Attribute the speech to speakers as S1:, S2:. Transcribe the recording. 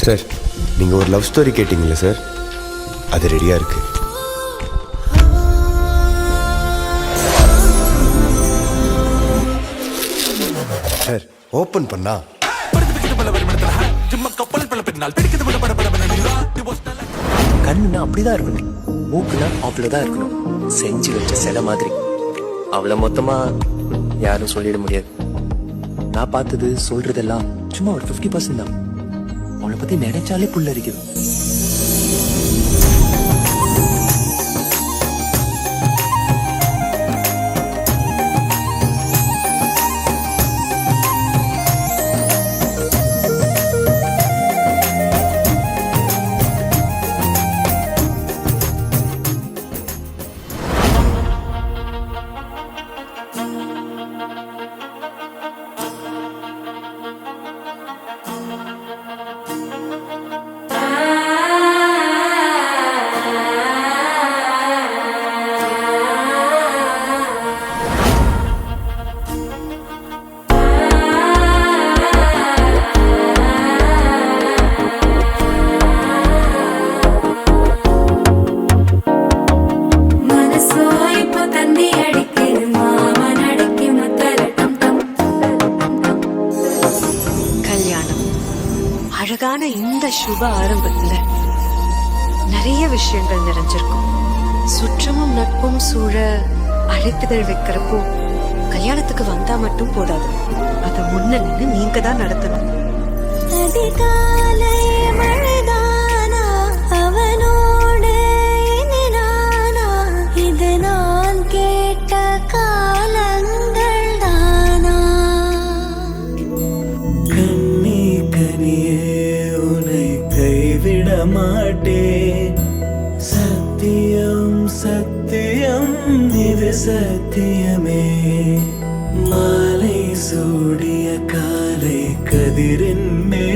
S1: Sir, நீங்கள் ஒரு love story கேட்டிங்களே sir, அது ரெடியாக இருக்கு. சார், ஓப்பன் பண்ணா
S2: கண்ணுன்னா அப்படிதான் இருக்கணும், மூக்குன்னா அவ்வளோதான் இருக்கணும். செஞ்சு வச்ச சிலை மாதிரி. அவ்வளோ மொத்தமா யாரும் சொல்லிட முடியாது. நான் பார்த்தது சொல்றதெல்லாம் சும்மா ஒரு 50% தான். அவளை பத்தி நினைச்சாலே புல்லரிக்குது.
S3: அழகான இந்த சுப ஆரம்பத்துல நிறைய விஷயங்கள் நிறைஞ்சிருக்கும். சுற்றமும் நட்பும் சூழ அழைப்புகள் வைக்கிறப்போ கல்யாணத்துக்கு வந்தா மட்டும் போதாது, அதை முன்ன நின்று நீங்க தான் நடத்தணும்.
S4: மாட்டேன், சத்தியம் சத்தியம் இது சத்தியமே. மாலை சூடிய காலை கதிரின் மேல்